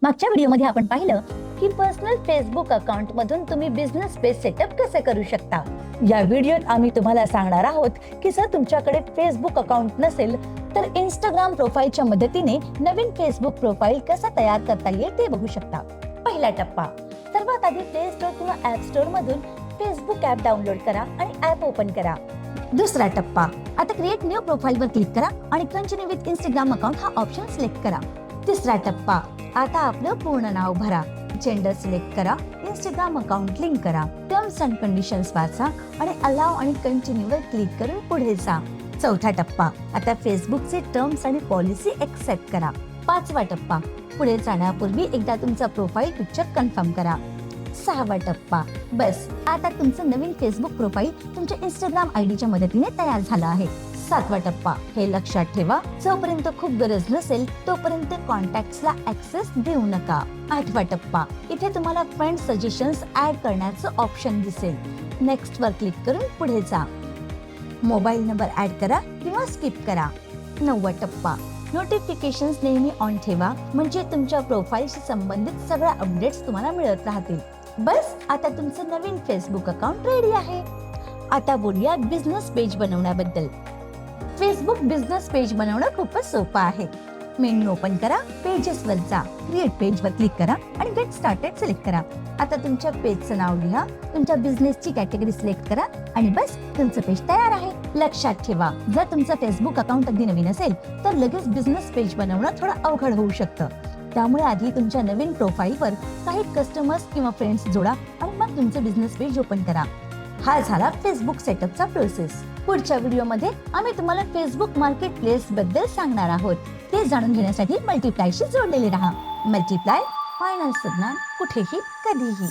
मागच्या व्हिडिओमध्ये आपण पाहिलं की पर्सनल फेसबुक अकाउंट मधून तुम्ही बिझनेस पेज सेटअप कसे करू शकता। या व्हिडिओत आम्ही तुम्हाला सांगणार आहोत की जर तुमच्याकडे फेसबुक अकाउंट नसेल तर इंस्टाग्राम प्रोफाइलच्या मदतीने नवीन फेसबुक प्रोफाइल कसा तयार करता येईल ते बघू शकता। पहिला टप्पा, सर्वात आधी प्ले स्टोर किंवा ऍप स्टोर मधून फेसबुक ऍप डाउनलोड करा आणि ऍप ओपन करा। दुसरा टप्पा, आता क्रिएट न्यू प्रोफाइल वर क्लिक करा आणि कंटिन्यू विथ इंस्टाग्राम अकाउंट हा ऑप्शन सिलेक्ट करा। तिसरा टप्पा, आता आपलं पूर्ण नाव भरा, जेंडर सिलेक्ट करा, इंस्टाग्राम अकाउंट लिंक करा, टर्म्स अँड कंडिशन्स वाचा आणि अलाव आणि कंटिन्यू वर क्लिक करून पुढे जा। चौथा टप्पा, आता फेसबुकचे टर्म्स आणि पॉलिसी एक्सेप्ट करा। पाचवा टप्पा, पुढे जाण्यापूर्वी एकदा तुमचा प्रोफाइल पिक्चर कन्फर्म करा। सहावा टप्पा, बस आता तुमचं नवीन फेसबुक प्रोफाइल तुमच्या इंस्टाग्राम आयडीच्या मदतीने तयार झालं आहे। सातवा टप्पा, हे लक्षात ठेवा, जोपर्यंत खूप गरज नसेल तोपर्यंत कॉन्टॅक्ट्सला ऍक्सेस देऊ नका। आठवा टप्पा, इथे तुम्हाला फ्रेंड सजेशन्स ऍड करण्याचं ऑप्शन दिसेल, नेक्स्ट वर क्लिक करून पुढे जा। मोबाईल नंबर ऍड करा किंवा स्किप करा। नववा टप्पा, नोटिफिकेशन्स नेहमी ऑन ठेवा, म्हणजे तुमच्या प्रोफाइलशी संबंधित सगळ्या अपडेट्स तुम्हाला मिळत राहतील। बस आता तुमचं नवीन फेसबुक अकाउंट रेडी आहे। आता बोलूया बिझनेस पेज बनवण्याबद्दल। फेसबुक बिझनेस पेज बनवणं खूपच सोपं आहे। मेन्यू ओपन करा, पेजेस वर जा, क्रिएट पेज वर क्लिक करा आणि गेट स्टार्टेड सिलेक्ट करा। आता तुमच्या पेजचं नाव लिहा, तुमच्या बिझनेसची कॅटेगरी सिलेक्ट करा आणि बस तुमचं पेज तयार आहे। लक्षात ठेवा, जर तुमचं फेसबुक अकाउंट अगदी नवीन असेल तर लगेच बिझनेस पेज बनवणं थोडं अवघड होऊ शकतं। त्यामुळे आधी तुमच्या नवीन प्रोफाइलवर काही कस्टमर्स किंवा फ्रेंड्स जोडा आणि मग तुमचं बिझनेस पेज ओपन करा। हा झाला फेसबुक सेटअपचा प्रोसेस। पुढच्या व्हिडिओमध्ये आम्ही तुम्हाला फेसबुक मार्केट प्लेस बद्दल सांगणार आहोत। ते जाणून घेण्यासाठी मल्टिप्लायशी जोडलेले राहा। मल्टिप्लाय, फायनान्सचं ज्ञान कुठेही कधीही।